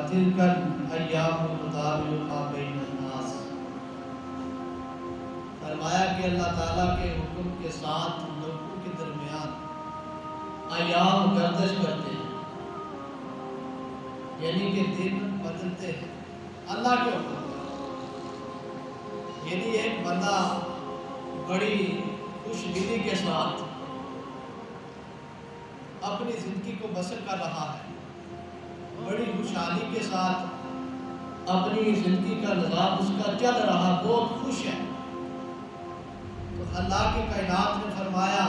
وَتِلْكَ الْأَيَّامُ نُدَاوِلُهَا بَيْنَ النَّاسِ۔ فرمایا کہ اللہ تعالیٰ کے حکم کے ساتھ لوگوں کے درمیان ایام گردش کرتے ہیں، یعنی کہ دن بدلتے ہیں اللہ کے حکم پر۔ یعنی ایک بندہ بڑی خوش دلی کے ساتھ اپنی زندگی کو بسر کر رہا ہے، بڑی خوشحالی کے ساتھ اپنی زندگی کا نظام اس کا چل رہا، بہت خوش ہے، تو اللہ کی کائنات نے فرمایا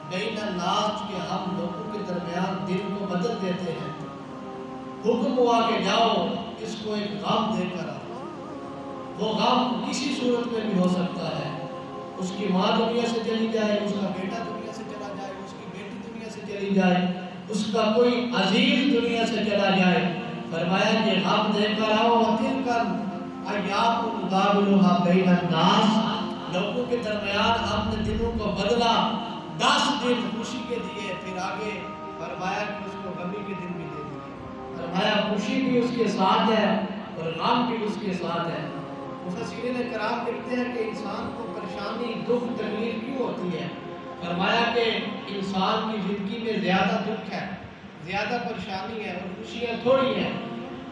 بین الناس کہ ہم لوگوں کے درمیان دن کو بدل دیتے ہیں۔ حکم ہوا کہ جاؤ اس کو ایک غم دے کر آؤ۔ وہ غم کسی صورت میں بھی ہو سکتا ہے، اس کی ماں دنیا سے چلی جائے، اس کا بیٹا دنیا سے چلا جائے، اس کی بیٹی دنیا سے چلی جائے، اس کا کوئی عزیز دنیا سے چلا جائے۔ فرمایا کہ غم دے کر آؤ۔ وَتِلْكَ الْأَيَّامُ نُدَاوِلُهَا بَيْنَ النَّاسِ، لوگوں کے درمیان ہم نے دنوں کو بدلا، 10 دن خوشی کے دیے، پھر آگے فرمایا کہ اس کو غمی کے دن بھی دے دیے۔ فرمایا خوشی بھی اس کے ساتھ ہے اور غم بھی اس کے ساتھ ہے۔ مفسرین کرام کہتے ہیں کہ انسان کو پریشانی، دکھ، تکلیف کیوں ہوتی ہے؟ فرمایا کہ انسان کی زندگی میں زیادہ دکھ ہے، زیادہ پریشانی ہے اور خوشیاں تھوڑی ہیں،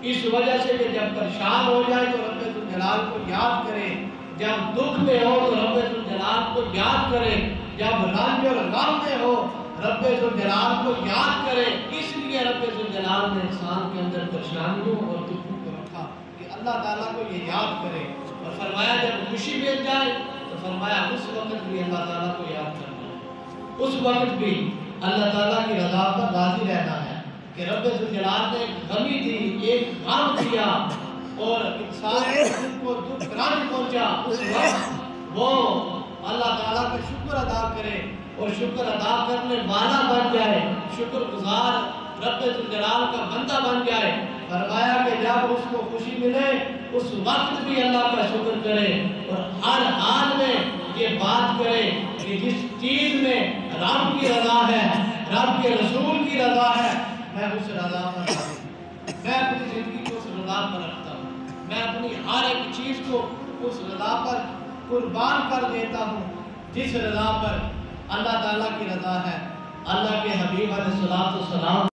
اس وجہ سے کہ جب پریشان ہو جائے تو رب ذوالجلال کو یاد کرے، جب دکھ میں ہو تو رب ذوالجلال کو یاد کرے، جب رنج اور غم میں ہو رب ذوالجلال کو یاد کرے۔ اس لیے رب ذوالجلال نے انسان کے اندر پریشانیوں اور دکھوں کو رکھا کہ اللہ تعالیٰ کو یہ یاد کرے، اور فرمایا جب خوشی مل جائے تو فرمایا اس وقت بھی اللہ تعالیٰ کو یاد کرنا ہے، اس وقت بھی اللہ تعالیٰ کی رضا پر راضی رہنا ہے کہ رب ذوالجلال نے ایک غمی دی، ایک غم دیا اور انسان کو دکھ رنج پہنچا، اس وقت وہ اللہ تعالیٰ کا شکر ادا کرے اور شکر ادا کرنے والا بن جائے، شکر گزار رب ذوالجلال کا بندہ بن جائے۔ فرمایا کہ جب اس کو خوشی ملے اس وقت بھی اللہ کا شکر کرے اور ہر حال میں یہ بات کرے کہ جس چیز میں رب کی رضا ہے، رب کے رسول کی رضا ہے، میں اس رضا پر راضی ہوں، میں اپنی زندگی کو اس رضا پر رکھتا ہوں، میں اپنی ہر ایک چیز کو اس رضا پر قربان کر دیتا ہوں جس رضا پر اللہ تعالیٰ کی رضا ہے۔ اللہ کے حبیب علیہ السلام